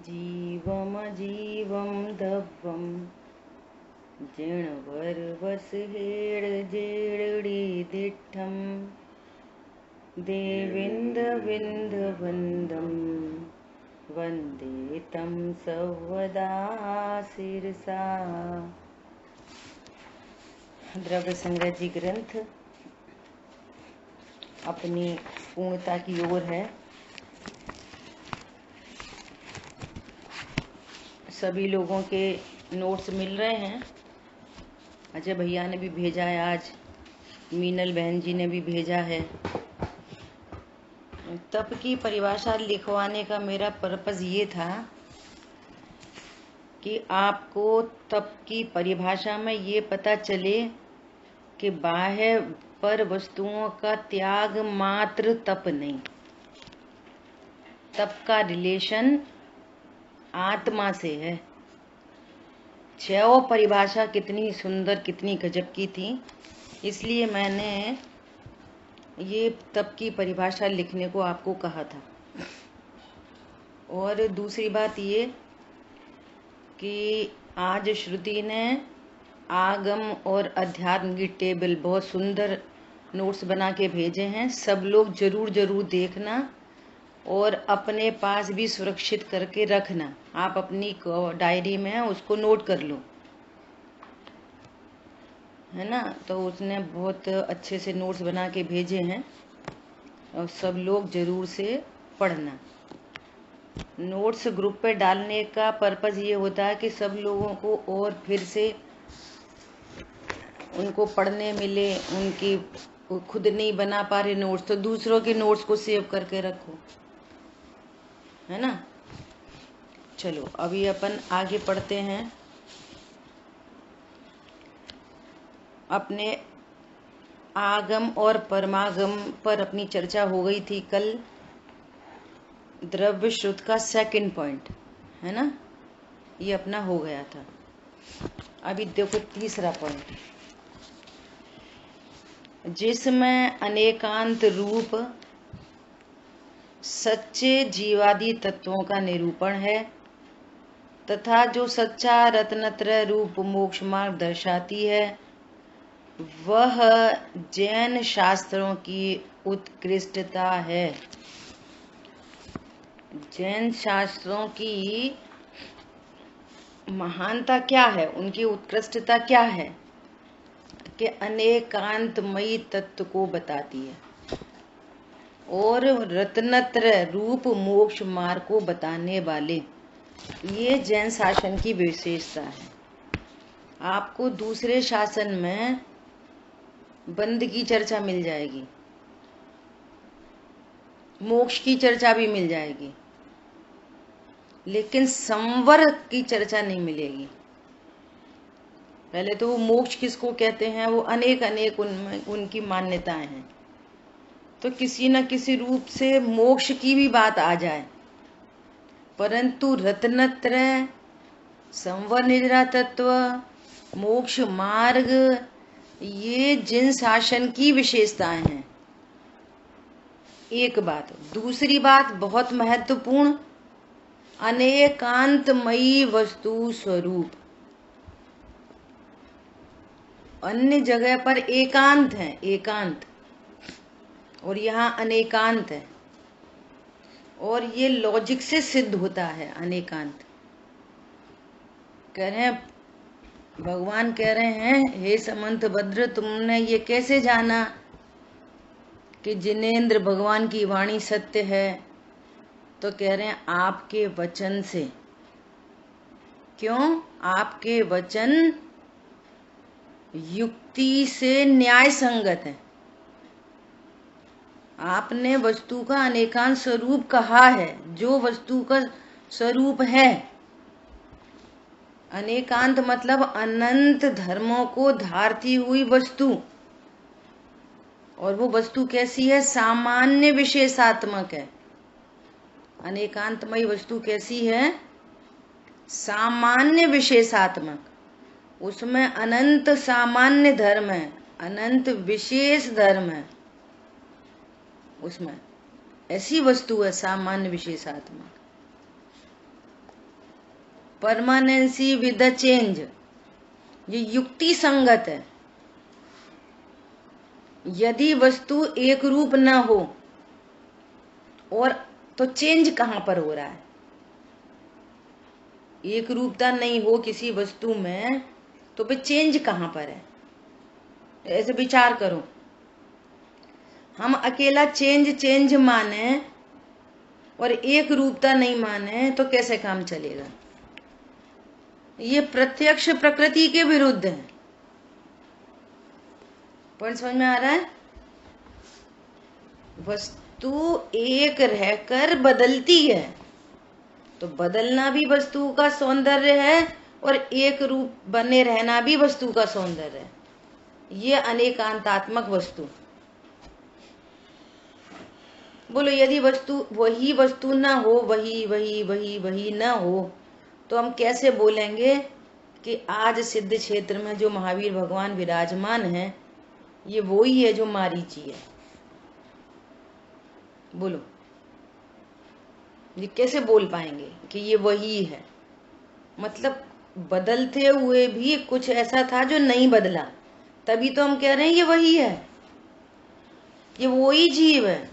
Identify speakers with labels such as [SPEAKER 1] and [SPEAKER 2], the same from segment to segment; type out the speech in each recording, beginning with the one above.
[SPEAKER 1] जीवमजीवं दब्बं जिणवर्वसहेळजेळडीदिट्ठं देविन्दविन्दवन्दं वन्दे तं सर्वदा शिरसा। द्रव्य संग्रह जी ग्रंथ अपनी पूर्णता की ओर है। सभी लोगों के नोट्स मिल रहे हैं। अजय भैया ने भी भेजा है, आज मीनल बहन जी ने भी भेजा है। तप की परिभाषा लिखवाने का मेरा पर्पस ये था कि आपको तप की परिभाषा में ये पता चले कि बाह्य पर वस्तुओं का त्याग मात्र तप नहीं, तप का रिलेशन आत्मा से है। छह परिभाषा कितनी सुंदर, कितनी गजब की थी, इसलिए मैंने ये तप की परिभाषा लिखने को आपको कहा था। और दूसरी बात ये कि आज श्रुति ने आगम और अध्यात्म की टेबल बहुत सुंदर नोट्स बना के भेजे हैं। सब लोग जरूर देखना और अपने पास भी सुरक्षित करके रखना। आप अपनी डायरी में उसको नोट कर लो, है ना। तो उसने बहुत अच्छे से नोट्स बना के भेजे हैं और सब लोग जरूर से पढ़ना। नोट्स ग्रुप पे डालने का पर्पस ये होता है कि सब लोगों को और फिर से उनको पढ़ने मिले। उनकी खुद नहीं बना पा रहे नोट्स तो दूसरों के नोट्स को सेव करके रखो, है ना। चलो अभी अपन आगे पढ़ते हैं। अपने आगम और परमागम पर अपनी चर्चा हो गई थी कल। द्रव्य श्रुत का सेकंड पॉइंट, है ना, ये अपना हो गया था। अभी देखो तीसरा पॉइंट, जिसमें अनेकांत रूप सच्चे जीवादि तत्वों का निरूपण है तथा जो सच्चा रत्नत्रय रूप मोक्ष मार्ग दर्शाती है, वह जैन शास्त्रों की उत्कृष्टता है। जैन शास्त्रों की महानता क्या है, उनकी उत्कृष्टता क्या है कि अनेकांतमयी तत्व को बताती है और रत्नत्रय रूप मोक्ष मार्ग को बताने वाले, ये जैन शासन की विशेषता है। आपको दूसरे शासन में बंद की चर्चा मिल जाएगी, मोक्ष की चर्चा भी मिल जाएगी, लेकिन संवर की चर्चा नहीं मिलेगी। पहले तो वो मोक्ष किसको कहते हैं, वो अनेक अनेक उनमें उनकी मान्यताएं हैं। तो किसी न किसी रूप से मोक्ष की भी बात आ जाए, परंतु रत्नत्रय, संवर निद्रा तत्व, मोक्ष मार्ग, ये जिन शासन की विशेषताएं हैं। एक बात। दूसरी बात बहुत महत्वपूर्ण, अनेकांतमयी वस्तु स्वरूप। अन्य जगह पर एकांत है, एकांत, और यहाँ अनेकांत है। और ये लॉजिक से सिद्ध होता है अनेकांत। कह रहे हैं, भगवान कह रहे हैं, हे समंत भद्र, तुमने ये कैसे जाना कि जिनेंद्र भगवान की वाणी सत्य है? तो कह रहे हैं आपके वचन से। क्यों? आपके वचन युक्ति से न्याय संगत है। आपने वस्तु का अनेकांत स्वरूप कहा है, जो वस्तु का स्वरूप है। अनेकांत मतलब अनंत धर्मों को धारती हुई वस्तु। और वो वस्तु कैसी है? सामान्य विशेषात्मक है। अनेकांतमयी वस्तु कैसी है? सामान्य विशेषात्मक। उसमें अनंत सामान्य धर्म है, अनंत विशेष धर्म है। उसमें ऐसी वस्तु है सामान्य विशेषात्मक। परमानेंसी विद द चेंज, ये युक्ति संगत है। यदि वस्तु एक रूप न हो और तो चेंज कहां पर हो रहा है? एक रूपता नहीं हो किसी वस्तु में तो फिर चेंज कहां पर है? ऐसे विचार करो। हम अकेला चेंज चेंज माने और एक रूपता नहीं माने तो कैसे काम चलेगा? ये प्रत्यक्ष प्रकृति के विरुद्ध है। पॉइंट समझ में आ रहा है? वस्तु एक रहकर बदलती है, तो बदलना भी वस्तु का सौंदर्य है और एक रूप बने रहना भी वस्तु का सौंदर्य है। ये अनेकांतात्मक वस्तु। बोलो, यदि वस्तु वही वस्तु ना हो, वही वही वही वही ना हो, तो हम कैसे बोलेंगे कि आज सिद्ध क्षेत्र में जो महावीर भगवान विराजमान है ये वो ही है जो मारीची है? बोलो, ये कैसे बोल पाएंगे कि ये वही है? मतलब बदलते हुए भी कुछ ऐसा था जो नहीं बदला, तभी तो हम कह रहे हैं ये वही है, ये वही जीव है।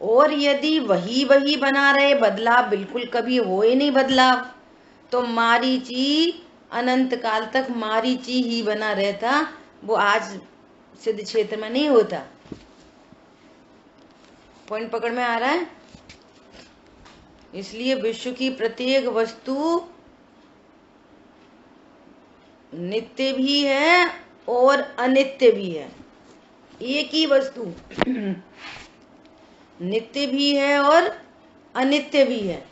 [SPEAKER 1] और यदि वही वही बना रहे, बदलाव बिल्कुल कभी हो ही नहीं बदलाव, तो मारीची अनंत काल तक मारीची ही बना रहता, वो आज सिद्ध क्षेत्र में नहीं होता। पॉइंट पकड़ में आ रहा है? इसलिए विश्व की प्रत्येक वस्तु नित्य भी है और अनित्य भी है। एक ही वस्तु नित्य भी है और अनित्य भी है।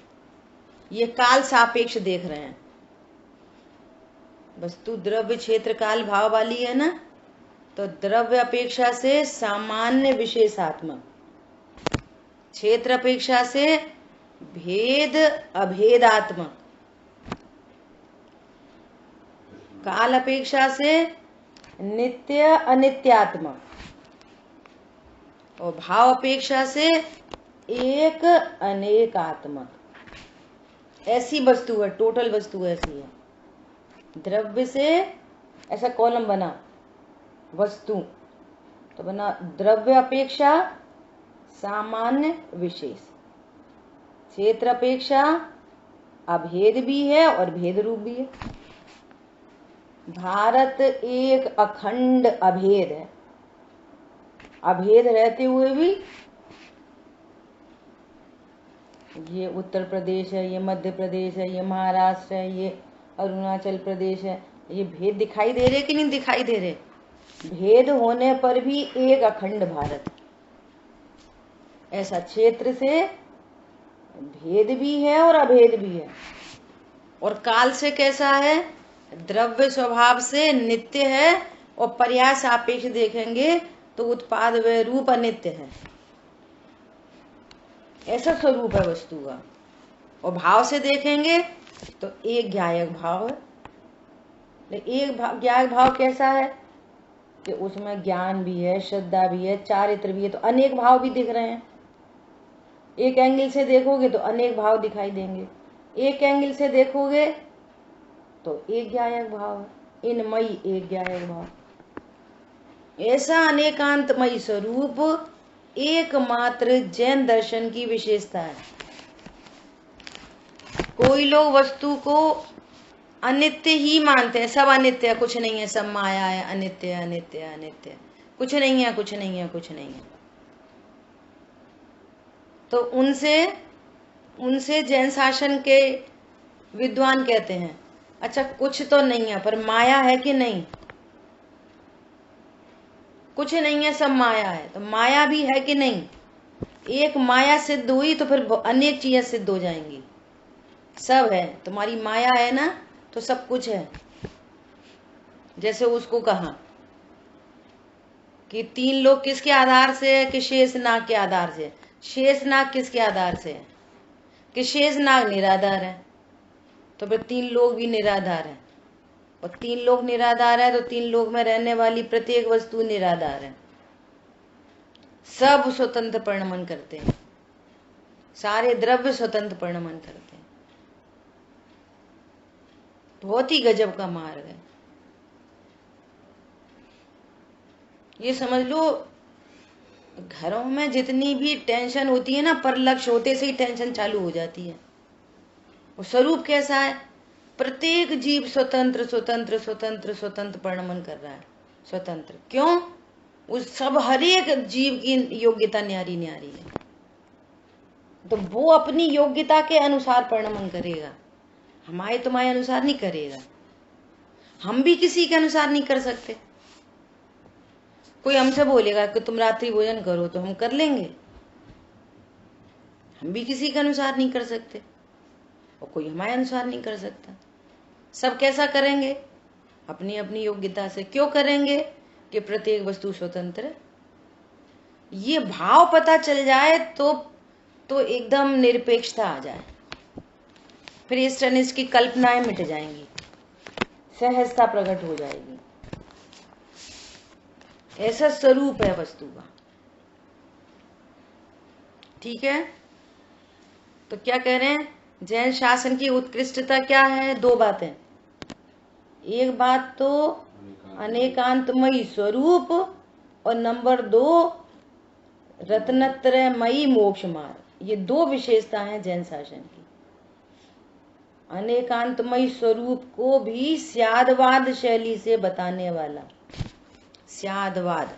[SPEAKER 1] ये काल सापेक्ष देख रहे हैं। वस्तु द्रव्य क्षेत्र काल भाव वाली है ना, तो द्रव्य अपेक्षा से सामान्य विशेषात्मक, क्षेत्र अपेक्षा से भेद अभेदात्मक, काल अपेक्षा से नित्य अनित्यात्मक और भाव अपेक्षा से एक अनेकात्मक। ऐसी वस्तु है, टोटल वस्तु ऐसी है। द्रव्य से ऐसा कॉलम बना, वस्तु तो बना द्रव्य अपेक्षा सामान्य विशेष, क्षेत्र अपेक्षा अभेद भी है और भेद रूप भी है। भारत एक अखंड अभेद है, अभेद रहते हुए भी ये उत्तर प्रदेश है, ये मध्य प्रदेश है, ये महाराष्ट्र है, ये अरुणाचल प्रदेश है। ये भेद दिखाई दे रहे कि नहीं दिखाई दे रहे? भेद होने पर भी एक अखंड भारत। ऐसा क्षेत्र से भेद भी है और अभेद भी है। और काल से कैसा है? द्रव्य स्वभाव से नित्य है और पर्याय सापेक्ष देखेंगे तो उत्पाद व रूप अनित्य है। ऐसा स्वरूप है वस्तु का। और भाव से देखेंगे तो एक ज्ञायक भाव है। एक ज्ञायक भाव कैसा है कि उसमें ज्ञान भी है, श्रद्धा भी है, चारित्र भी है, तो अनेक भाव भी दिख रहे हैं। एक एंगल से देखोगे तो अनेक भाव दिखाई देंगे, एक एंगल से देखोगे तो एक ज्ञायक भाव है, इनमयी एक ज्ञायक भाव। ऐसा अनेकांतमयी स्वरूप एकमात्र जैन दर्शन की विशेषता है। कोई लोग वस्तु को अनित्य ही मानते हैं, सब अनित्य है, कुछ नहीं है, सब माया है, अनित्य अनित्य अनित्य, कुछ नहीं है, कुछ नहीं है, कुछ नहीं है। तो उनसे जैन शासन के विद्वान कहते हैं, अच्छा कुछ तो नहीं है पर माया है कि नहीं? कुछ नहीं है, सब माया है, तो माया भी है कि नहीं? एक माया सिद्ध हुई तो फिर अनेक चीजें सिद्ध हो जाएंगी। सब है, तुम्हारी माया है ना, तो सब कुछ है। जैसे उसको कहा कि तीन लोग किसके आधार से है? कि शेषनाग के आधार से। शेषनाग किसके आधार से है? कि शेषनाग निराधार है, तो फिर तीन लोग भी निराधार है। और तीन लोग निराधार है तो तीन लोग में रहने वाली प्रत्येक वस्तु निराधार है। सब स्वतंत्र परिणमन करते हैं, सारे द्रव्य स्वतंत्र परिणमन करते हैं। बहुत ही गजब का मार्ग है। ये समझ लो, घरों में जितनी भी टेंशन होती है ना, पर लक्ष्य होते से ही टेंशन चालू हो जाती है। और स्वरूप कैसा है? प्रत्येक जीव स्वतंत्र स्वतंत्र स्वतंत्र स्वतंत्र परिणमन कर रहा है। स्वतंत्र क्यों? उस सब हर एक जीव की योग्यता न्यारी न्यारी है, तो वो अपनी योग्यता के अनुसार परिणमन करेगा, हमारे तुम्हारे अनुसार नहीं करेगा। हम भी किसी के अनुसार नहीं कर सकते। कोई हमसे बोलेगा कि तुम रात्रि भोजन करो तो हम कर लेंगे, हम भी किसी के अनुसार नहीं कर सकते और कोई हमारे अनुसार नहीं कर सकता। सब कैसा करेंगे? अपनी अपनी योग्यता से। क्यों करेंगे? कि प्रत्येक वस्तु स्वतंत्र है। ये भाव पता चल जाए तो एकदम निरपेक्षता आ जाए, फिर इस तरह इसकी कल्पनाएं मिट जाएंगी, सहजता प्रकट हो जाएगी। ऐसा स्वरूप है वस्तु का। ठीक है, तो क्या कह रहे हैं? जैन शासन की उत्कृष्टता क्या है? दो बातें। एक बात तो अनेकांतमयी स्वरूप, और नंबर 2 रत्नत्रयमयी मोक्ष मार्ग। ये दो विशेषता हैं जैन शासन की। अनेकांतमयी स्वरूप को भी स्यादवाद शैली से बताने वाला। स्यादवाद,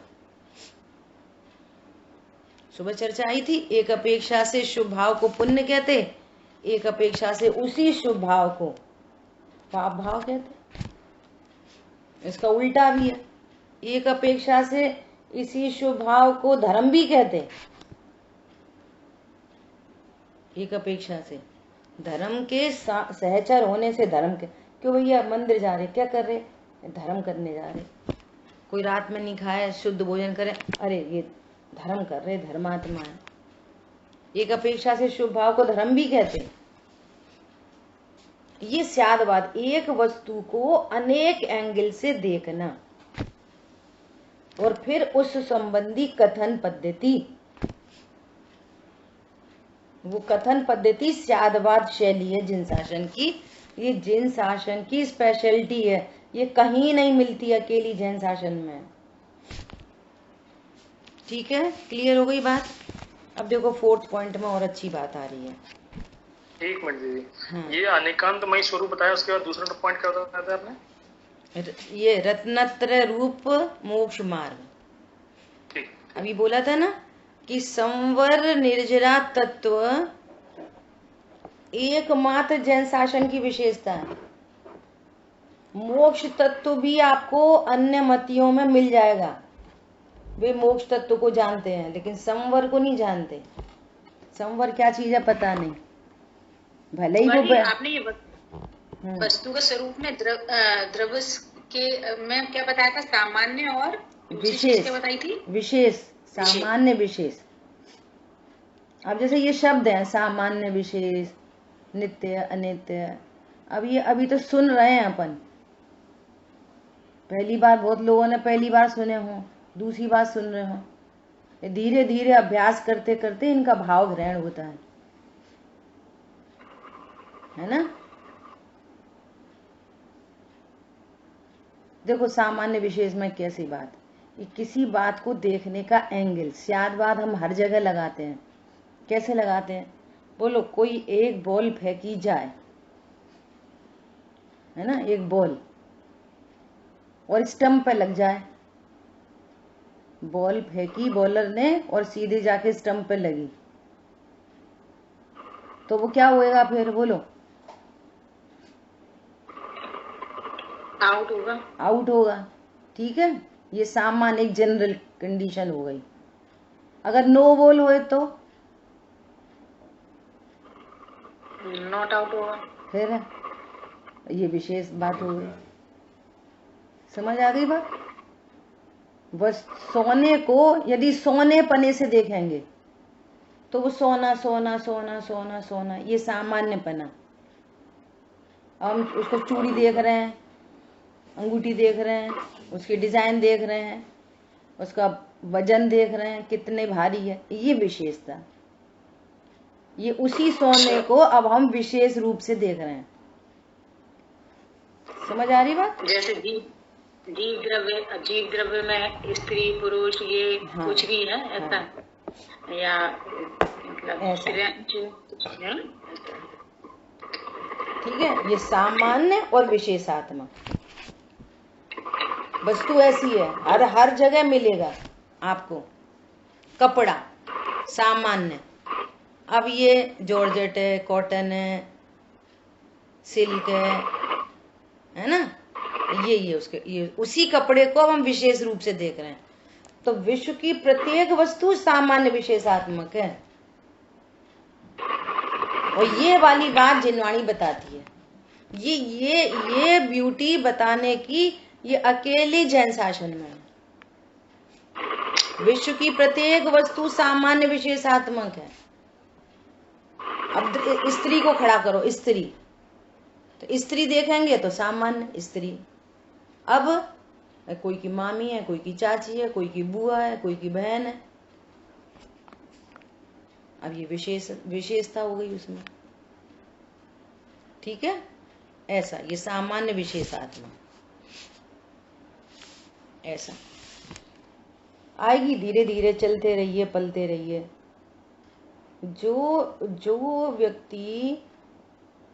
[SPEAKER 1] सुबह चर्चा आई थी। एक अपेक्षा से शुभ भाव को पुण्य कहते, एक अपेक्षा से उसी शुभ भाव को पाप भाव कहते। इसका उल्टा भी है, एक अपेक्षा से इसी शुभ भाव को धर्म भी कहते। एक अपेक्षा से धर्म के सहचर होने से धर्म के। क्यों भैया मंदिर जा रहे, क्या कर रहे? धर्म करने जा रहे। कोई रात में नहीं खाए, शुद्ध भोजन करे, अरे ये धर्म कर रहे, धर्मात्मा है। एक अपेक्षा से शुभ भाव को धर्म भी कहते। ये स्यादवाद, एक वस्तु को अनेक एंगल से देखना और फिर उस संबंधी कथन पद्धति, वो कथन पद्धति स्यादवाद शैली है जिन शासन की। ये जिन शासन की स्पेशलिटी है, ये कहीं नहीं मिलती, अकेली जैन शासन में। ठीक है, क्लियर हो गई बात? अब देखो 4th पॉइंट में और अच्छी बात आ रही है।
[SPEAKER 2] एक मिनट दीदी। हाँ। ये अनेकांतमयी स्वरूप बताया, उसके बाद दूसरा पॉइंट क्या बताया था आपने?
[SPEAKER 1] ये रत्नत्रय रूप मोक्ष मार्ग। ठीक, अभी बोला था ना कि संवर निर्जरा तत्व एकमात्र जैन शासन की विशेषता है। मोक्ष तत्व भी आपको अन्य मतियों में मिल जाएगा, वे मोक्ष तत्व को जानते हैं, लेकिन संवर को नहीं जानते। संवर क्या चीज है पता नहीं, भले ही वो
[SPEAKER 3] आपने ये वस्तु के स्वरूप में द्रव्य के में क्या बताया था? सामान्य और
[SPEAKER 1] विशेष
[SPEAKER 3] क्या बताई थी?
[SPEAKER 1] विशेष, सामान्य विशेष। अब जैसे ये शब्द है सामान्य विशेष, नित्य अनित्य, अब ये अभी तो सुन रहे हैं अपन, पहली बार बहुत लोगों ने पहली बार सुने हो, दूसरी बार सुन रहे हो। धीरे धीरे अभ्यास करते करते इनका भाव ग्रहण होता है ना। देखो सामान्य विशेष में कैसी बात, ये किसी बात को देखने का एंगल। स्यादवाद हम हर जगह लगाते हैं। कैसे लगाते हैं? बोलो, कोई एक बॉल फेंकी जाए, है ना, एक बॉल, और स्टंप पे लग जाए। बॉल फेंकी बॉलर ने और सीधे जाके स्टंप पे लगी, तो वो क्या होएगा फिर? बोलो,
[SPEAKER 3] आउट होगा।
[SPEAKER 1] आउट होगा। ठीक है, ये सामान्य एक जनरल कंडीशन हो गई। अगर नो बॉल हुए तो
[SPEAKER 3] नॉट आउट होगा।
[SPEAKER 1] फिर ये विशेष बात हो गई। समझ आ गई बात? बस सोने को यदि सोने पने से देखेंगे तो वो सोना सोना सोना सोना सोना, ये सामान्य पना। हम उसको चूड़ी देख रहे हैं, अंगूठी देख रहे हैं, उसकी डिजाइन देख रहे हैं, उसका वजन देख रहे हैं कितने भारी है, ये विशेषता। ये उसी सोने को अब हम विशेष रूप से देख रहे हैं। समझ आ रही बात?
[SPEAKER 3] जैसे जीव द्रव्य में स्त्री पुरुष ये कुछ भी है ऐसा, या मतलब
[SPEAKER 1] ठीक है। ये सामान्य और विशेषात्मक वस्तु ऐसी है, हर जगह मिलेगा आपको। कपड़ा सामान्य, अब ये जॉर्जेट है, कॉटन है, सिल्क है ना, ये उसके ये उसी कपड़े को अब हम विशेष रूप से देख रहे हैं। तो विश्व की प्रत्येक वस्तु सामान्य विशेषात्मक है। और ये वाली बात जिनवाणी बताती है। ये ब्यूटी बताने की ये अकेले जैन शासन में है। विश्व की प्रत्येक वस्तु सामान्य विशेषात्मक है। अब स्त्री को खड़ा करो, स्त्री, तो स्त्री देखेंगे तो सामान्य स्त्री। अब कोई की मामी है, कोई की चाची है, कोई की बुआ है, कोई की बहन है, अब ये विशेषता हो गई उसमें। ठीक है, ऐसा ये सामान्य विशेषात्मक ऐसा आएगी। धीरे धीरे चलते रहिए, पलते रहिए। जो व्यक्ति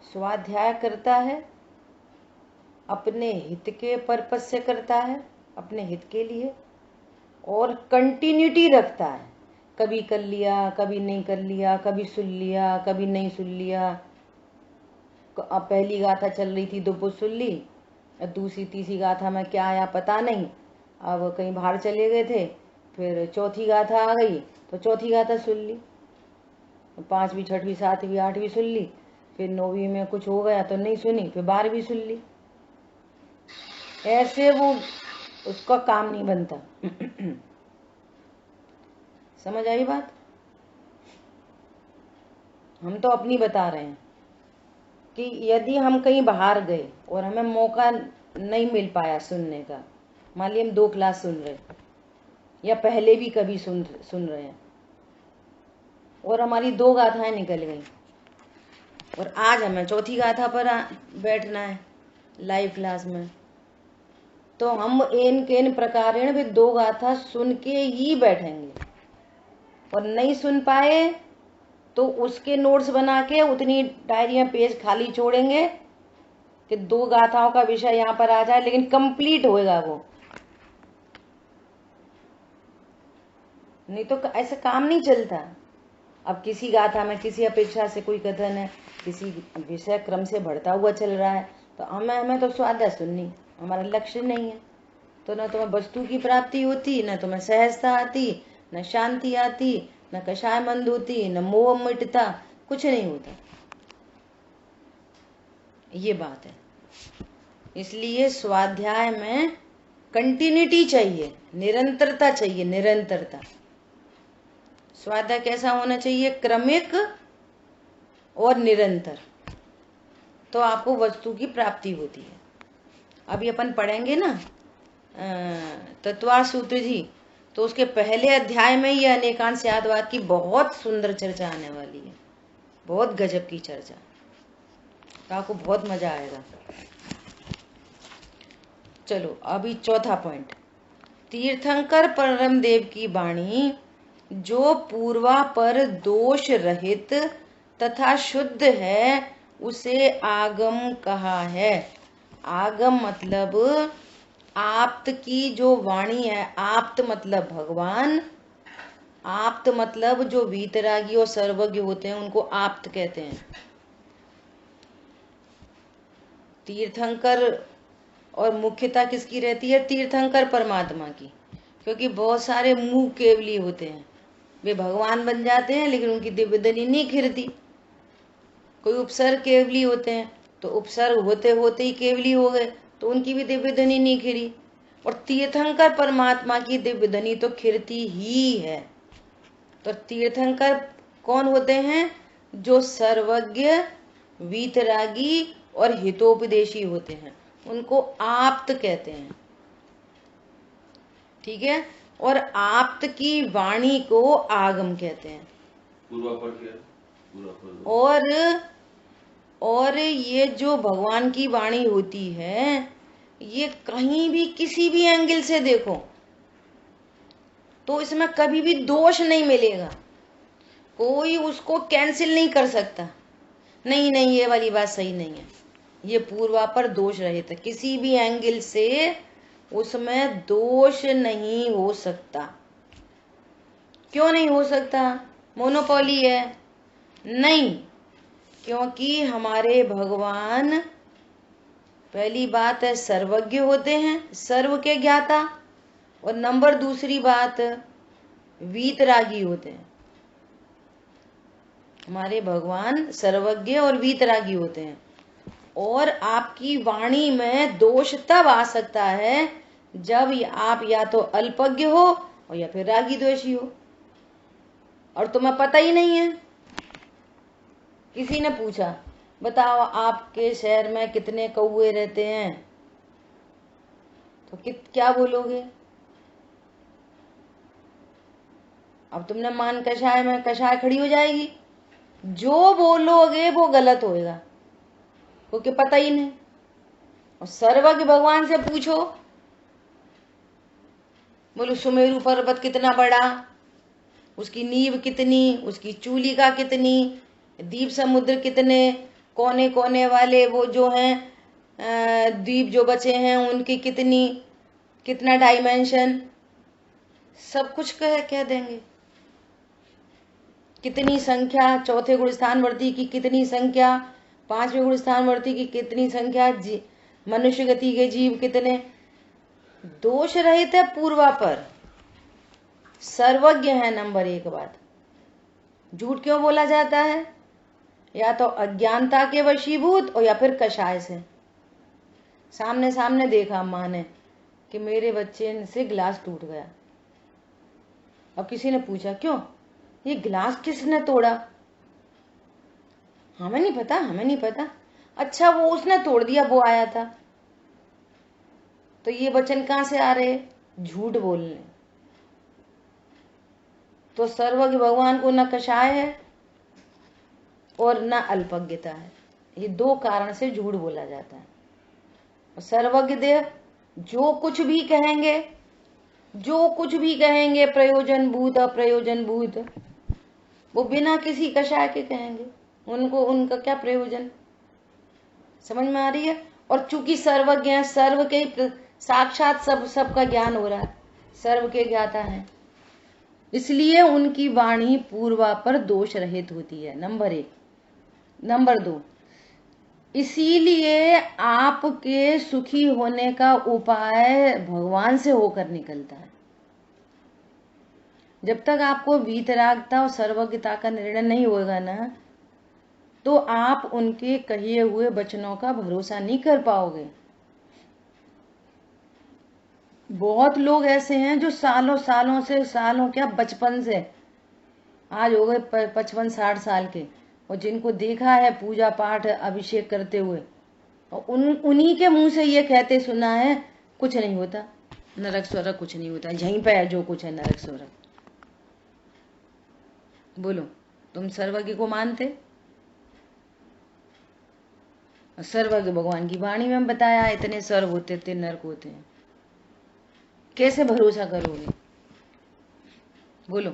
[SPEAKER 1] स्वाध्याय करता है अपने हित के पर्पज से करता है, अपने हित के लिए, और कंटिन्यूटी रखता है, कभी कर लिया, कभी नहीं कर लिया, कभी सुन लिया, कभी नहीं सुन लिया। अब पहली गाथा चल रही थी तो सुन ली, दूसरी तीसरी गाथा में क्या आया पता नहीं, अब कहीं बाहर चले गए थे, फिर चौथी गाथा आ गई तो चौथी गाथा सुन ली, 5वीं 6वीं 7वीं 8वीं सुन ली, फिर 9वीं में कुछ हो गया तो नहीं सुनी, फिर 12वीं सुन ली। ऐसे वो उसका काम नहीं बनता। समझ आई बात? हम तो अपनी बता रहे हैं कि यदि हम कहीं बाहर गए और हमें मौका नहीं मिल पाया सुनने का, मान ली हम 2 क्लास सुन रहे या पहले भी कभी सुन रहे हैं और हमारी 2 गाथाएं निकल गई और आज हमें चौथी गाथा पर बैठना है लाइव क्लास में, तो हम इन प्रकारेण भी 2 गाथा सुन के ही बैठेंगे। और नहीं सुन पाए तो उसके नोट्स बना के उतनी डायरी में पेज खाली छोड़ेंगे कि 2 गाथाओं का विषय यहाँ पर आ जाए, लेकिन कंप्लीट होएगा वो। नहीं तो ऐसा काम नहीं चलता। अब किसी गाथा में किसी अपेक्षा से कोई कथन है, किसी विषय क्रम से बढ़ता हुआ चल रहा है, तो हमें तो स्वाध्याय सुननी, हमारा लक्ष्य नहीं है, तो न तुम्हें वस्तु की प्राप्ति होती, न तुम्हें सहजता आती, न शांति आती, न कषाय मंद होती, न मोह मिटता, कुछ नहीं होता। ये बात है। इसलिए स्वाध्याय में कंटिन्यूटी चाहिए, निरंतरता चाहिए, निरंतरता। स्वाध्याय कैसा होना चाहिए? क्रमिक और निरंतर, तो आपको वस्तु की प्राप्ति होती है। अभी अपन पढ़ेंगे ना तत्वार सूत्र जी, तो उसके पहले अध्याय में ये अनेकांत स्यादवाद की बहुत सुंदर चर्चा आने वाली है, बहुत गजब की चर्चा, तो आपको बहुत मजा आएगा। चलो अभी चौथा पॉइंट, तीर्थंकर परमदेव की वाणी जो पूर्वापर दोष रहित तथा शुद्ध है उसे आगम कहा है। आगम मतलब आप्त की जो वाणी है, आप्त मतलब भगवान, आप्त मतलब जो वीतरागी और सर्वज्ञ होते हैं उनको आप्त कहते हैं। तीर्थंकर और मुख्यता किसकी रहती है? तीर्थंकर परमात्मा की, क्योंकि बहुत सारे मुंह केवली होते हैं, वे भगवान बन जाते हैं लेकिन उनकी दिव्यधनी नहीं खिरती। कोई उपसर्ग केवली होते हैं तो उपसर्ग होते होते ही केवली हो गए, तो उनकी भी दिव्यधनी नहीं खिरी। और तीर्थंकर परमात्मा की दिव्यधनी तो खिरती ही है। तो तीर्थंकर कौन होते हैं? जो सर्वज्ञ, वीतरागी और हितोपदेशी होते हैं, उनको आप्त कहते हैं। ठीक है, और आप्त की वाणी को आगम कहते हैं। और और ये जो भगवान की वाणी होती है, ये कहीं भी किसी भी एंगल से देखो तो इसमें कभी भी दोष नहीं मिलेगा, कोई उसको कैंसिल नहीं कर सकता। नहीं नहीं, ये वाली बात सही नहीं है, ये पूर्वापर दोष रहित है, किसी भी एंगल से उसमें दोष नहीं हो सकता। क्यों नहीं हो सकता? मोनोपोली है? नहीं, क्योंकि हमारे भगवान पहली बात है सर्वज्ञ होते हैं, सर्व के ज्ञाता, और नंबर दूसरी बात वीतरागी होते हैं। हमारे भगवान सर्वज्ञ और वीतरागी होते हैं। और आपकी वाणी में दोष तब आ सकता है जब आप या तो अल्पज्ञ हो और या फिर रागी द्वेषी हो, और तुम्हें पता ही नहीं है। किसी ने पूछा, बताओ आपके शहर में कितने कौवे रहते हैं, तो क्या बोलोगे? अब तुमने मान कषाय में कषाय खड़ी हो जाएगी, जो बोलोगे वो गलत होएगा, क्योंकि पता ही नहीं। और सर्वज्ञ भगवान से पूछो, बोलो सुमेरु पर्वत कितना बड़ा, उसकी नींव कितनी, उसकी चूलिका कितनी, द्वीप समुद्र कितने, कोने कोने वाले वो जो हैं द्वीप जो बचे हैं उनकी कितना डायमेंशन, सब कुछ कह देंगे। कितनी संख्या, चौथे गुण स्थानवर्ती की कितनी संख्या, पांचवें गुण स्थानवर्ती की कितनी संख्या, मनुष्य गति के जीव कितने। दोष रहित है पूर्वापर, सर्वज्ञ है। नंबर एक बात, झूठ क्यों बोला जाता है? या तो अज्ञानता के वशीभूत और या फिर कषाय से। सामने सामने देखा माँ ने कि मेरे बच्चे से गिलास टूट गया, और किसी ने पूछा क्यों, ये गिलास किसने तोड़ा? हमें नहीं पता, हमें नहीं पता। अच्छा, वो उसने तोड़ दिया, वो आया था। तो ये वचन कहां से आ रहे? झूठ बोलने। तो सर्वज्ञ भगवान को न कषाय है और न अल्पज्ञता है, ये दो कारण से झूठ बोला जाता है। और सर्वज्ञ देव जो कुछ भी कहेंगे, जो कुछ भी कहेंगे, प्रयोजन भूत अप्रयोजन भूत, वो बिना किसी कषाय के कहेंगे। उनको उनका क्या प्रयोजन? समझ में आ रही है? और चूंकि सर्वज्ञ है, सर्व के साक्षात सबका ज्ञान हो रहा है, सर्व के ज्ञाता है, इसलिए उनकी वाणी पूर्वापर दोष रहित होती है। नंबर एक। नंबर दो, इसीलिए आपके सुखी होने का उपाय भगवान से होकर निकलता है। जब तक आपको वीतरागता और सर्वज्ञता का निर्णय नहीं होगा ना, तो आप उनके कहे हुए वचनों का भरोसा नहीं कर पाओगे। बहुत लोग ऐसे हैं जो सालों सालों से, सालों क्या बचपन से, आज हो गए 55-60 साल के, और जिनको देखा है पूजा पाठ अभिषेक करते हुए, और उन्हीं के मुंह से ये कहते सुना है कुछ नहीं होता, नरक स्वर्ग कुछ नहीं होता, यहीं पे है जो कुछ है नरक स्वर्ग। बोलो, तुम सर्वज्ञ को मानते? सर्वज्ञ भगवान की वाणी में बताया इतने स्वर्ग होते थे, नरक होते हैं, कैसे भरोसा करोगे? बोलो।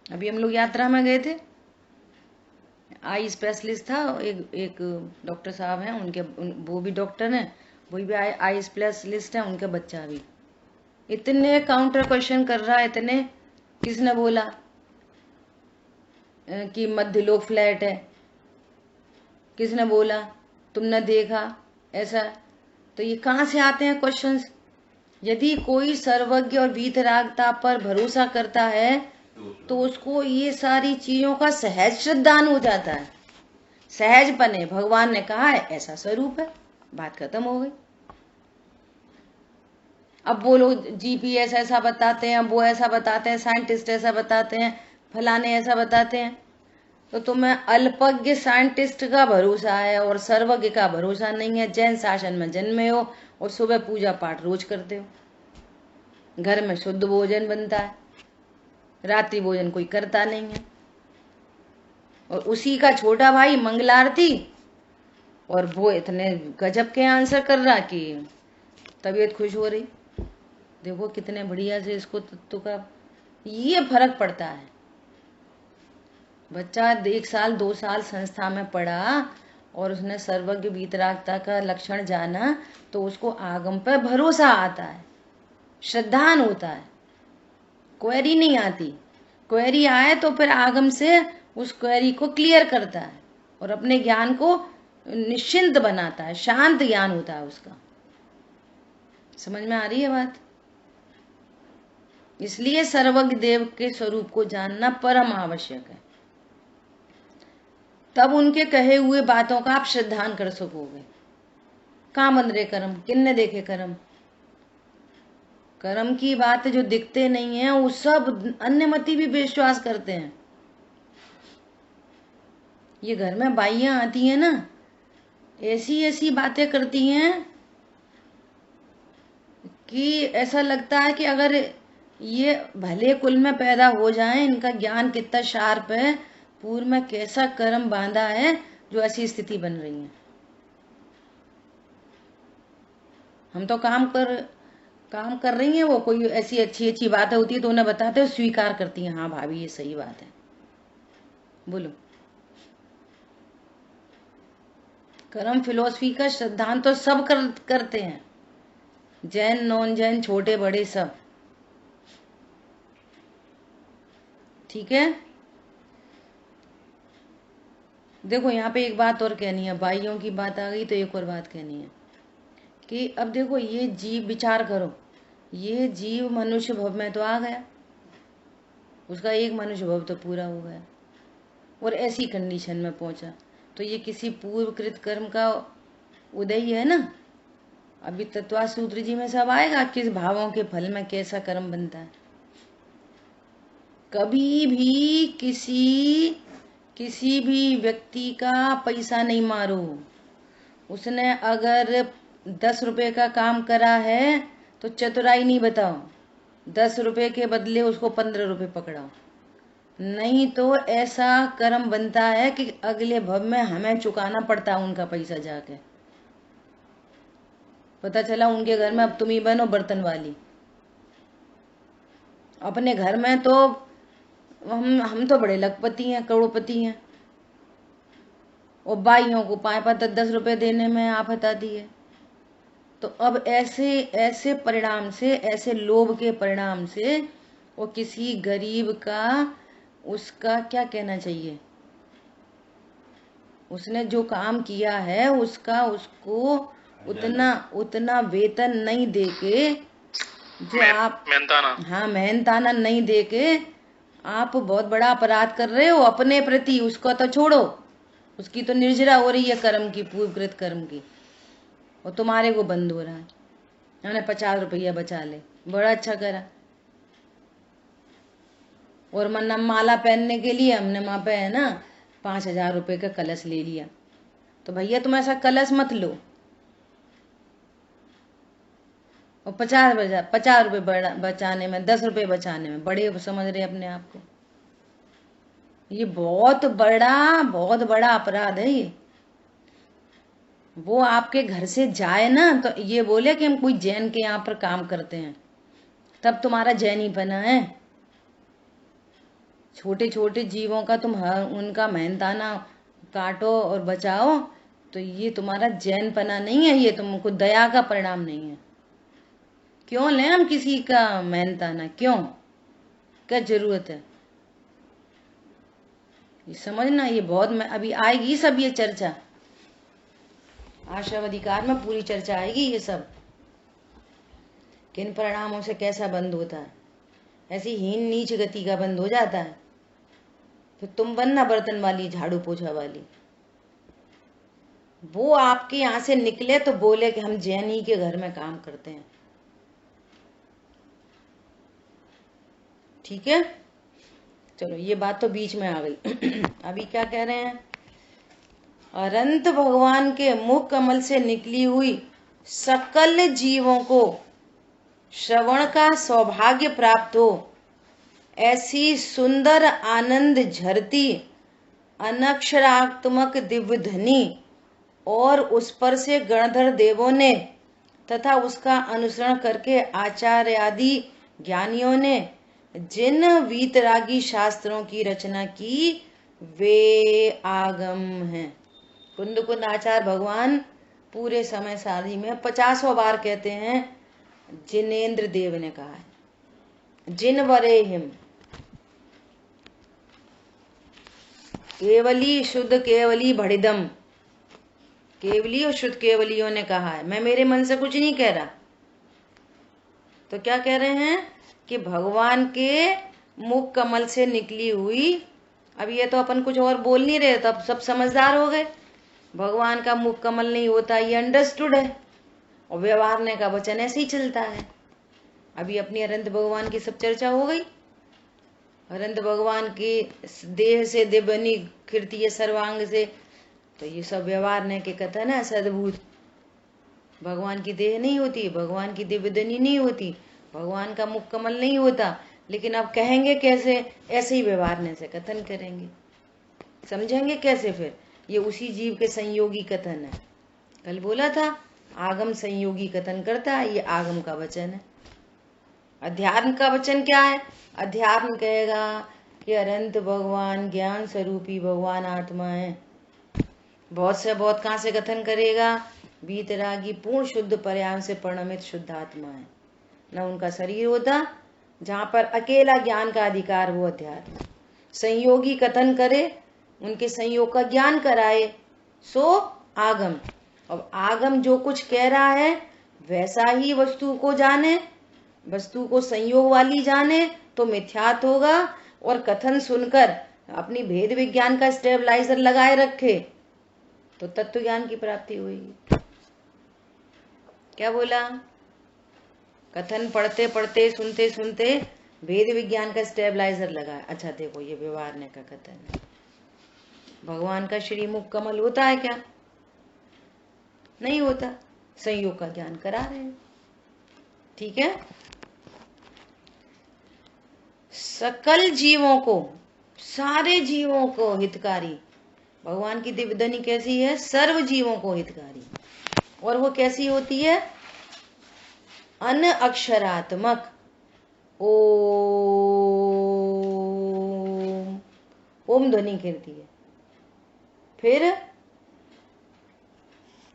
[SPEAKER 1] अभी हम लोग यात्रा में गए थे, आई स्पेशलिस्ट था, एक डॉक्टर साहब हैं, वो भी डॉक्टर हैं, वही भी आई स्पेशलिस्ट हैं, उनका बच्चा भी इतने काउंटर क्वेश्चन कर रहा है, इतने। किसने बोला कि मध्य लोक फ्लैट है? किसने बोला? तुमने देखा ऐसा? तो ये कहाँ से आते हैं क्वेश्चंस? यदि कोई सर्वज्ञ और वीतरागता पर भरोसा करता है तो उसको ये सारी चीजों का सहज श्रद्धान हो जाता है। सहज बने, भगवान ने कहा है ऐसा स्वरूप है, बात खत्म हो गई। अब वो लोग जीपीएस ऐसा बताते हैं, वो ऐसा बताते हैं, साइंटिस्ट ऐसा बताते हैं, फलाने ऐसा बताते हैं, तो तुम्हें अल्पज्ञ साइंटिस्ट का भरोसा है और सर्वज्ञ का भरोसा नहीं है। जैन शासन में जन्मे हो और सुबह पूजा पाठ रोज करते हो, घर में शुद्ध भोजन बनता है, रात्रि भोजन कोई करता नहीं है, और उसी का छोटा भाई मंगलारती, और वो इतने गजब के आंसर कर रहा कि तबीयत खुश हो रही। देखो कितने बढ़िया से इसको तत्व का ये फर्क पड़ता है। बच्चा 1 साल 2 साल संस्था में पढ़ा और उसने सर्वज्ञ वीतरागता का लक्षण जाना, तो उसको आगम पर भरोसा आता है, श्रद्धान होता है, क्वेरी नहीं आती। क्वेरी आए तो फिर आगम से उस क्वेरी को क्लियर करता है और अपने ज्ञान को निश्चिंत बनाता है, शांत ज्ञान होता है उसका। समझ में आ रही है बात? इसलिए सर्वज्ञ देव के स्वरूप को जानना परम आवश्यक है, तब उनके कहे हुए बातों का आप श्रद्धान कर सकोगे। कहाँ बंद रहे कर्म, किन्ने देखे कर्म? कर्म की बात जो दिखते नहीं है वो सब अन्यमति भी विश्वास करते हैं। ये घर में बाइयां आती हैं ना, ऐसी ऐसी बातें करती हैं कि ऐसा लगता है कि अगर ये भले कुल में पैदा हो जाएं, इनका ज्ञान कितना शार्प है, पूर्व में कैसा कर्म बांधा है जो ऐसी स्थिति बन रही है। हम तो काम कर रही हैं, वो कोई ऐसी अच्छी अच्छी बातें होती है तो उन्हें बताते हो, स्वीकार करती हैं, हाँ भाभी ये सही बात है। बोलो, कर्म फिलॉसफी का श्रद्धांत तो सब करते हैं, जैन नॉन जैन छोटे बड़े सब। ठीक है, देखो यहाँ पे एक बात और कहनी है, भाइयों की बात आ गई तो एक और बात कहनी है कि अब देखो ये जीव, विचार करो, ये जीव मनुष्य भव में तो आ गया, उसका एक मनुष्य भव तो पूरा हो गया और ऐसी कंडीशन में पहुंचा, तो ये किसी पूर्वकृत कर्म का उदय ही है ना। अभी तत्वा सूत्र जी में सब आएगा किस भावों के फल में कैसा कर्म बनता है। कभी भी किसी भी व्यक्ति का पैसा नहीं मारो। उसने अगर 10 रुपए का काम करा है तो चतुराई नहीं बताओ, 10 रुपए के बदले उसको 15 रुपए पकड़ाओ, नहीं तो ऐसा कर्म बनता है कि अगले भव में हमें चुकाना पड़ता है उनका पैसा जाके। पता चला उनके घर में अब तुम ही बनो बर्तन वाली। अपने घर में तो हम तो बड़े लखपति हैं, करोड़पति हैं, और भाइयों को 5-10 रुपए देने में आफत आती है। तो अब ऐसे परिणाम से, ऐसे लोभ के परिणाम से वो किसी गरीब का, उसका क्या कहना चाहिए, उसने जो काम किया है उसका उसको उतना वेतन नहीं देके, जो आप
[SPEAKER 2] मेहनताना,
[SPEAKER 1] हाँ मेहनताना नहीं देके आप बहुत बड़ा अपराध कर रहे हो अपने प्रति। उसको तो छोड़ो, उसकी तो निर्जरा हो रही है कर्म की, पूर्वकृत कर्म की, और तुम्हारे को बंद हो रहा है। हमने 50 रुपया बचा ले, बड़ा अच्छा करा। और मन्ना माला पहनने के लिए हमने वहां पे है ना 5,000 रुपए का कलश ले लिया। तो भैया तुम ऐसा कलश मत लो और 50 रुपए बचाने में, 10 रुपए बचाने में बड़े समझ रहे अपने आप को। ये बहुत बड़ा अपराध है ये। वो आपके घर से जाए ना तो ये बोले कि हम कोई जैन के यहाँ पर काम करते हैं, तब तुम्हारा जैनी बना है। छोटे छोटे जीवों का तुम उनका मेहनताना काटो और बचाओ, तो ये तुम्हारा जैन पना नहीं है, ये तुमको दया का परिणाम नहीं है। क्यों लें हम किसी का मेहनताना, क्यों, क्या जरूरत है? ये समझना, ये बहुत अभी आएगी सब ये चर्चा, आश्रम अधिकार में पूरी चर्चा आएगी ये सब, किन परिणामों से कैसा बंद होता है। ऐसी हीन नीच गति का बंद हो जाता है। फिर तुम बनना बर्तन वाली, झाड़ू पोछा वाली। वो आपके यहाँ से निकले तो बोले कि हम जैनी के घर में काम करते हैं। ठीक है, चलो ये बात तो बीच में आ गई। अभी क्या कह रहे हैं? अनंत भगवान के मुख कमल से निकली हुई सकल जीवों को श्रवण का सौभाग्य प्राप्त हो, ऐसी सुंदर आनंद झरती अनक्षरात्मक दिव्य ध्वनि और उस पर से गणधर देवों ने तथा उसका अनुसरण करके आचार्य आदि ज्ञानियों ने जिन वीतरागी शास्त्रों की रचना की वे आगम हैं। कुंद कुंद आचार्य भगवान पूरे समय सारणी में 50वां बार कहते हैं जिनेन्द्र देव ने कहा है। जिन वरे हिम केवली शुद्ध केवली भड़िदम, केवली और शुद्ध केवलियों ने कहा है, मैं मेरे मन से कुछ नहीं कह रहा। तो क्या कह रहे हैं कि भगवान के मुख कमल से निकली हुई, अब ये तो अपन कुछ और बोल नहीं रहे, तब सब समझदार हो गए। भगवान का मुख कमल नहीं होता, ये अंडरस्टूड है, और व्यवहारने का वचन ऐसे ही चलता है। अभी अपनी अनंत भगवान की सब चर्चा हो गई। अनंत भगवान की देह से दिव्यनी कीर्ति है सर्वांग से, तो ये सब व्यवहारने के कथन है सद्भूत। भगवान की देह नहीं होती, भगवान की दिव्यदनी नहीं होती, भगवान का मुख कमल नहीं होता, लेकिन अब कहेंगे कैसे? ऐसे ही व्यवहारने से कथन करेंगे। समझेंगे कैसे फिर? ये उसी जीव के संयोगी कथन है। कल बोला था आगम संयोगी कथन करता है, ये आगम का वचन है। अध्यात्म का वचन क्या है? अध्यात्म कहेगा कि अनंत भगवान ज्ञान स्वरूपी भगवान आत्मा है। बहुत से बहुत कहाँ से कथन करेगा? वीतरागी पूर्ण शुद्ध पर्याय से परिणमित शुद्ध आत्मा है। न उनका शरीर होता, जहाँ पर अकेला ज्ञान का अधिकार वो अध्यात्म। संयोगी कथन करे, उनके संयोग का ज्ञान कराए, सो आगम। अब आगम जो कुछ कह रहा है वैसा ही वस्तु को जाने, वस्तु को संयोग वाली जाने तो मिथ्यात होगा, और कथन सुनकर अपनी भेद विज्ञान का स्टेबलाइजर लगाए रखे तो तत्व ज्ञान की प्राप्ति होगी। क्या बोला? कथन पढ़ते पढ़ते सुनते सुनते भेद विज्ञान का स्टेबलाइजर लगा। अच्छा देखो, ये व्यवहारने का कथन है। भगवान का श्री मुख कमल होता है क्या? नहीं होता, संयोग का ज्ञान करा रहे हैं। ठीक है। सकल जीवों को, सारे जीवों को हितकारी। भगवान की दिव्यदनी कैसी है? सर्व जीवों को हितकारी। और वो कैसी होती है? अन अक्षरात्मक। ओम, ओम ध्वनि कीर्ति है। फिर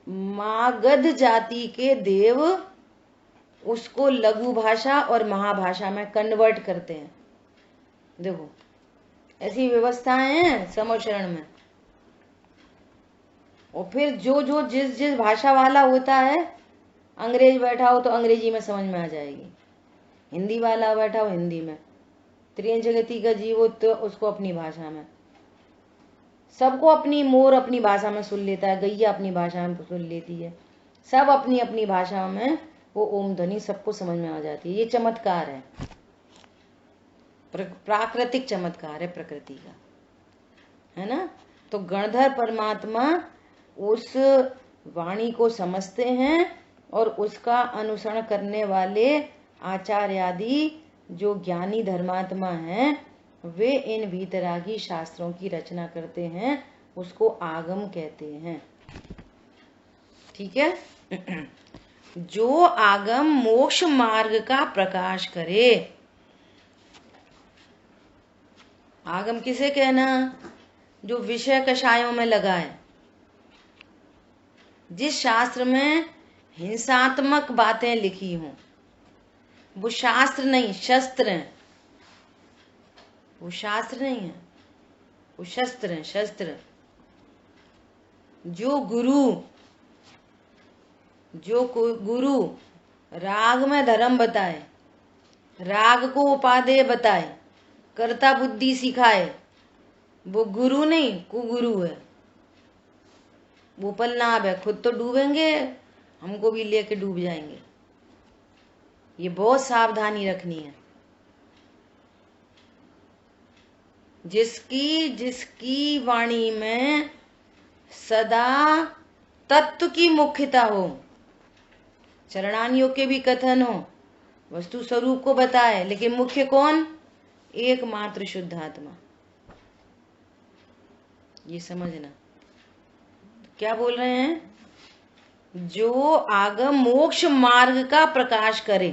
[SPEAKER 1] मागध जाति के देव उसको लघु भाषा और महाभाषा में कन्वर्ट करते हैं। देखो ऐसी व्यवस्थाएं हैं समशरण में। और फिर जो जो जिस जिस भाषा वाला होता है, अंग्रेज बैठा हो तो अंग्रेजी में समझ में आ जाएगी, हिंदी वाला बैठा हो हिंदी में, त्रियं जगती का जीव हो तो उसको अपनी भाषा में, सबको अपनी मोर अपनी भाषा में सुन लेता है, गैया अपनी भाषा में सुन लेती है, सब अपनी अपनी भाषा में वो ओम ध्वनि सबको समझ में आ जाती है। ये चमत्कार है, प्राकृतिक चमत्कार है प्रकृति का, है ना। तो गणधर परमात्मा उस वाणी को समझते हैं और उसका अनुसरण करने वाले आचार्य आदि जो ज्ञानी धर्मात्मा हैं वे इन वीतरागी शास्त्रों की रचना करते हैं, उसको आगम कहते हैं। ठीक है। जो आगम मोक्ष मार्ग का प्रकाश करे। आगम किसे कहना? जो विषय कषायों में लगा है। जिस शास्त्र में हिंसात्मक बातें लिखी हों वो शास्त्र नहीं, शस्त्र हैं। वो शास्त्र नहीं है, वो शस्त्र हैं, शस्त्र। जो गुरु राग में धर्म बताए, राग को उपादेय बताए, कर्ता बुद्धि सिखाए, वो गुरु नहीं, कुगुरु है, वो पलनाभ है। खुद तो डूबेंगे, हमको भी लेके डूब जाएंगे। ये बहुत सावधानी रखनी है। जिसकी वाणी में सदा तत्व की मुख्यता हो, चरणानियों के भी कथन हो, वस्तु स्वरूप को बताए, लेकिन मुख्य कौन? एकमात्र शुद्धात्मा। ये समझना। क्या बोल रहे हैं? जो आगम मोक्ष मार्ग का प्रकाश करे।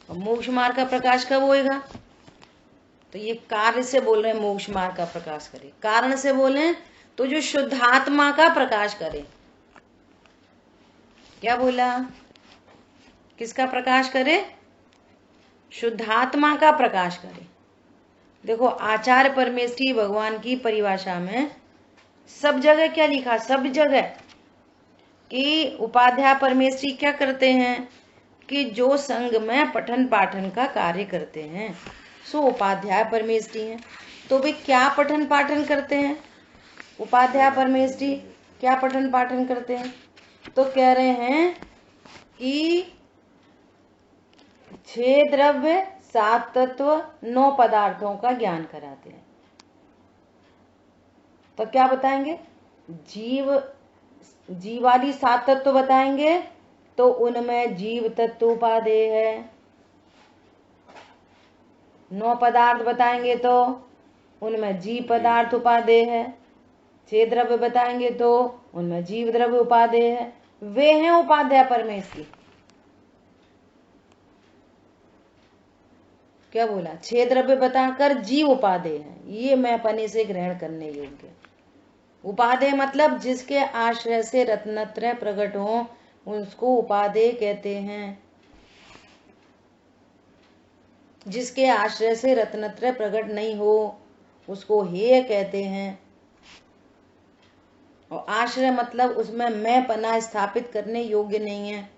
[SPEAKER 1] और मोक्ष मार्ग का प्रकाश कब होएगा? तो ये कार्य से बोल रहे हैं, मोक्ष मार्ग का प्रकाश करे। कारण से बोले तो जो शुद्धात्मा का प्रकाश करे। क्या बोला? किसका प्रकाश करे? शुद्धात्मा का प्रकाश करे। देखो आचार्य परमेष्ठी भगवान की परिभाषा में सब जगह क्या लिखा? सब जगह कि उपाध्याय परमेष्ठी क्या करते हैं कि जो संघ में पठन पाठन का कार्य करते हैं सो उपाध्याय परमेष्ठी हैं। तो वे क्या पठन पाठन करते हैं? उपाध्याय परमेष्ठी क्या पठन पाठन करते हैं? तो कह रहे हैं कि 6 द्रव्य 7 तत्व 9 पदार्थों का ज्ञान कराते हैं। तो क्या बताएंगे? जीवादि 7 तत्व बताएंगे तो उनमें जीव तत्व उपादेय है। 9 पदार्थ बताएंगे तो उनमें जीव पदार्थ उपादेय है। 6 द्रव्य बताएंगे तो उनमें जीव द्रव्य उपादेय है। वे हैं उपाध्याय परमेष्ठी। क्या बोला? 6 द्रव्य बताकर जीव उपादेय है। ये मैं अपने से ग्रहण करने योग्य। उपादेय मतलब जिसके आश्रय से रत्नत्रय प्रकट हो उसको उपादेय कहते हैं। जिसके आश्रय से रत्नत्रय प्रकट नहीं हो उसको हेय कहते हैं। और आश्रय मतलब उसमें मैं पना स्थापित करने योग्य नहीं है।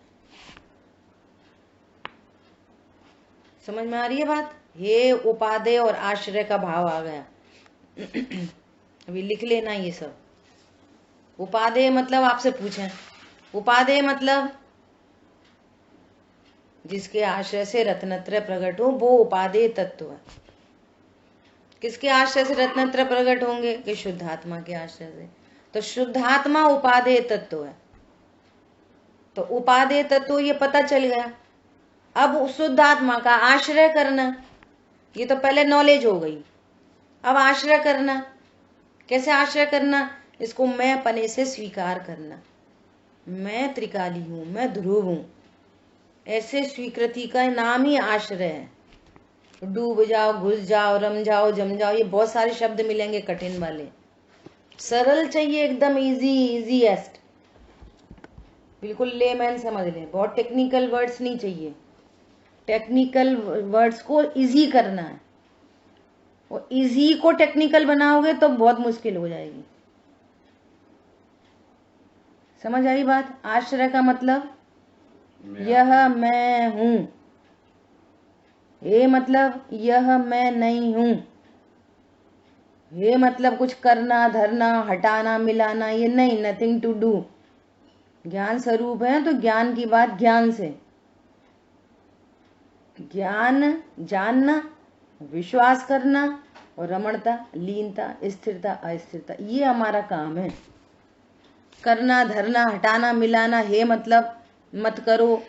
[SPEAKER 1] समझ में आ रही है बात? हे उपादेय और आश्रय का भाव आ गया। अभी लिख लेना ये सब। उपादेय मतलब आपसे पूछें, उपादेय मतलब जिसके आश्रय से रत्नत्रय प्रकट हो वो उपादेय तत्व है। किसके आश्रय से रत्नत्रय प्रकट होंगे? कि शुद्धात्मा के आश्रय से। तो शुद्धात्मा उपादेय तत्व है। तो उपादेय तत्व ये पता चल गया। अब शुद्धात्मा का आश्रय करना, ये तो पहले नॉलेज हो गई। अब आश्रय करना, कैसे आश्रय करना? इसको मैं पने से स्वीकार करना। मैं त्रिकाली हूं, मैं ध्रुव हूं, ऐसे स्वीकृति का नाम ही आश्रय है। डूब जाओ, घुस जाओ, रम जाओ, जम जाओ, ये बहुत सारे शब्द मिलेंगे कठिन वाले। सरल चाहिए, एकदम इजीएस्ट, बिल्कुल लेमैन समझ ले। बहुत टेक्निकल वर्ड्स नहीं चाहिए। टेक्निकल वर्ड्स को इजी करना है। और इजी को टेक्निकल बनाओगे तो बहुत मुश्किल हो जाएगी। समझ आई बात? आश्रय का मतलब यह मैं हूं। ये मतलब यह मैं नहीं हूं। ये मतलब कुछ करना धरना हटाना मिलाना ये नहीं, नथिंग टू डू। ज्ञान स्वरूप है तो ज्ञान की बात ज्ञान से। ज्ञान जानना, विश्वास करना और रमणता, लीनता, स्थिरता, अस्थिरता, ये हमारा काम है। करना धरना हटाना मिलाना, हे मतलब मत करो,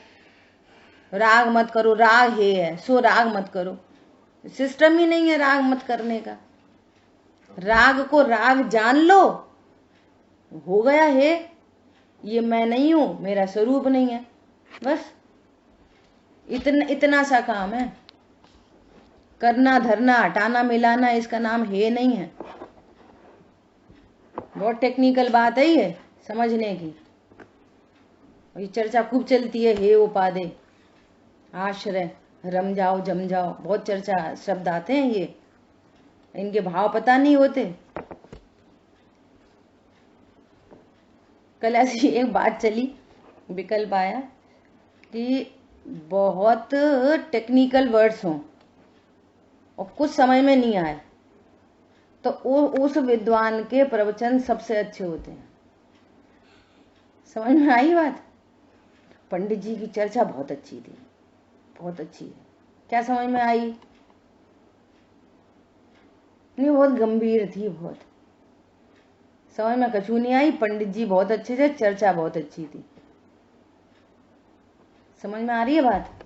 [SPEAKER 1] राग मत करो, राग है सो राग मत करो। सिस्टम ही नहीं है राग मत करने का। राग को राग जान लो, हो गया है। ये मैं नहीं हूं, मेरा स्वरूप नहीं है, बस इतना सा काम है। करना धरना हटाना मिलाना इसका नाम है नहीं है। बहुत टेक्निकल बात है ये समझने की। ये चर्चा खूब चलती है, हे उपादेय, आश्रय, रम जाओ जम जाओ, बहुत चर्चा शब्द आते हैं ये, इनके भाव पता नहीं होते। कल ऐसी एक बात चली, विकल्प आया कि बहुत टेक्निकल वर्ड्स हों और कुछ समझ में नहीं आए तो उस विद्वान के प्रवचन सबसे अच्छे होते हैं। समझ में आई बात? पंडित जी की चर्चा बहुत अच्छी थी, बहुत अच्छी है। क्या समझ में आई? नहीं, बहुत गंभीर थी, बहुत समझ में कछू नहीं आई। पंडित जी बहुत अच्छे थे, चर्चा बहुत अच्छी थी। समझ में आ रही है बात?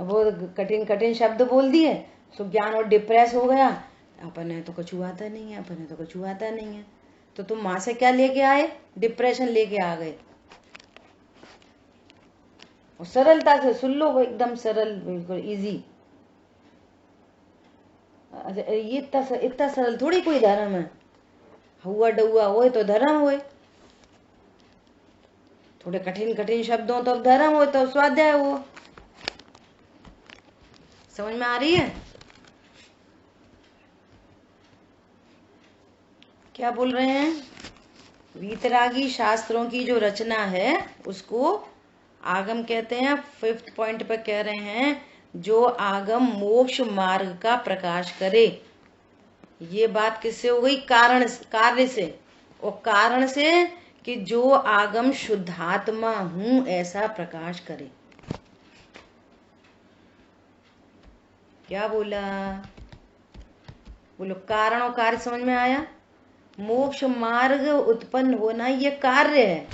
[SPEAKER 1] वो कठिन कठिन शब्द बोल दिए तो ज्ञान और डिप्रेस हो गया। अपन है तो कुछ आता नहीं है, अपन है तो कुछ आता नहीं है। तो तुम वहां से क्या लेके आए? डिप्रेशन लेके आ गए। और सरलता से सुन लो, वो एकदम सरल, बिल्कुल इजी। ये इतना सरल थोड़ी कोई धर्म है। हुआ डुआ होए तो धर्म होए, थोड़े कठिन कठिन शब्दों तो धर्म हो तो स्वाध्याय हो। समझ में आ रही है क्या बोल रहे हैं? वीतरागी शास्त्रों की जो रचना है उसको आगम कहते हैं। 5th पॉइंट पर कह रहे हैं जो आगम मोक्ष मार्ग का प्रकाश करे। ये बात किससे हो गई? कार्य से। और कारण से कि जो आगम शुद्धात्मा हूं ऐसा प्रकाश करे। क्या बोला? बोलो, कारण और कार्य समझ में आया? मोक्ष मार्ग उत्पन्न होना ये कार्य है,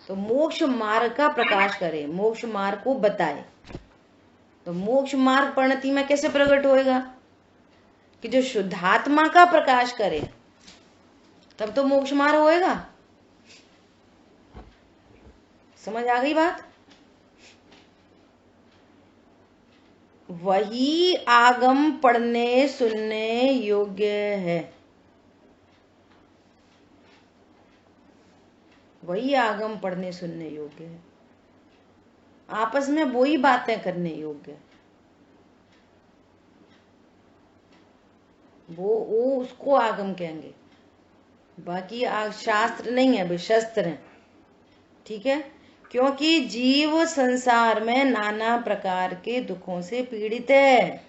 [SPEAKER 1] तो मोक्ष मार्ग का प्रकाश करे, मोक्ष मार्ग को बताए। तो मोक्ष मार्ग परिणति में कैसे प्रकट होएगा? कि जो शुद्धात्मा का प्रकाश करे, तब तो मोक्ष मार्ग होएगा। समझ आ गई बात? वही आगम पढ़ने सुनने योग्य है, वही आगम पढ़ने सुनने योग्य है। आपस में वही बातें करने योग्य है। वो उसको आगम कहेंगे। बाकी शास्त्र नहीं है, भाई शस्त्र है। ठीक है? क्योंकि जीव संसार में नाना प्रकार के दुखों से पीड़ित है।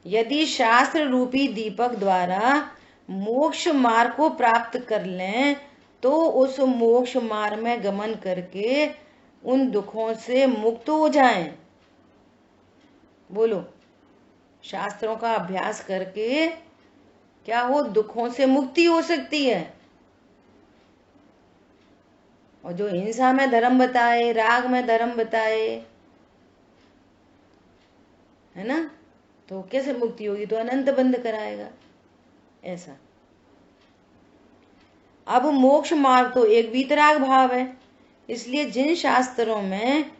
[SPEAKER 1] यदि शास्त्र रूपी दीपक द्वारा मोक्ष मार्ग को प्राप्त कर लें तो उस मोक्ष मार्ग में गमन करके उन दुखों से मुक्त हो जाएं। बोलो, शास्त्रों का अभ्यास करके क्या हो? दुखों से मुक्ति हो सकती है। और जो हिंसा में धर्म बताए, राग में धर्म बताए, है ना, तो कैसे मुक्ति होगी? तो अनंत बंद कराएगा ऐसा। अब मोक्ष मार्ग तो एक वीतराग भाव है, इसलिए जिन शास्त्रों में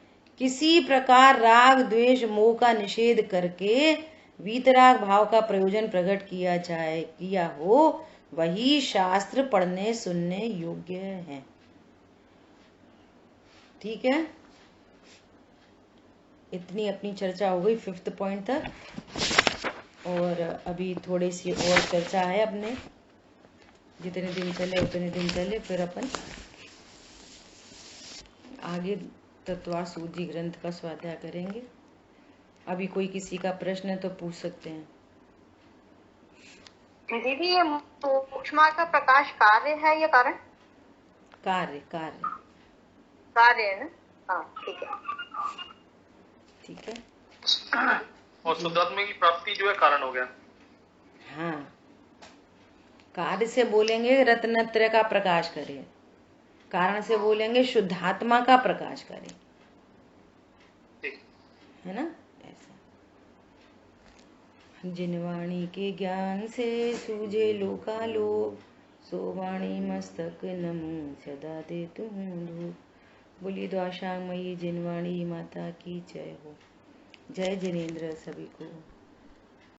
[SPEAKER 1] किसी प्रकार राग द्वेष मोह का निषेध करके वीतराग भाव का प्रयोजन प्रकट किया हो वही शास्त्र पढ़ने सुनने योग्य है। ठीक है? इतनी अपनी चर्चा हो गई 5th पॉइंट तक। और अभी थोड़ी सी और चर्चा है अपने, जितने दिन चले उतने दिन चले, फिर अपन आगे तत्वार सूजी ग्रंथ का स्वाध्याय करेंगे। अभी कोई किसी का प्रश्न है तो पूछ सकते हैं।
[SPEAKER 4] दीदी, ये मोक्ष मार्ग का प्रकाश कार्य है या कारण?
[SPEAKER 1] कार्य कार्य
[SPEAKER 4] कार्य है ना? हाँ, ठीक है।
[SPEAKER 1] ठीक है।
[SPEAKER 2] और शुद्धात्मा की प्राप्ति जो है कारण हो गया।
[SPEAKER 1] हाँ, कार्य से बोलेंगे रत्नत्रय का प्रकाश करे, कारण से बोलेंगे शुद्धात्मा का प्रकाश करे, है ना? ऐसा। जिनवाणी के ज्ञान से सूझे लोकालोक, सो वाणी मस्तक नमो सदा दे तुम धूप। बोली द्वाशांगमयी जिनवाणी माता की जय हो। जय जिनेन्द्र सभी को।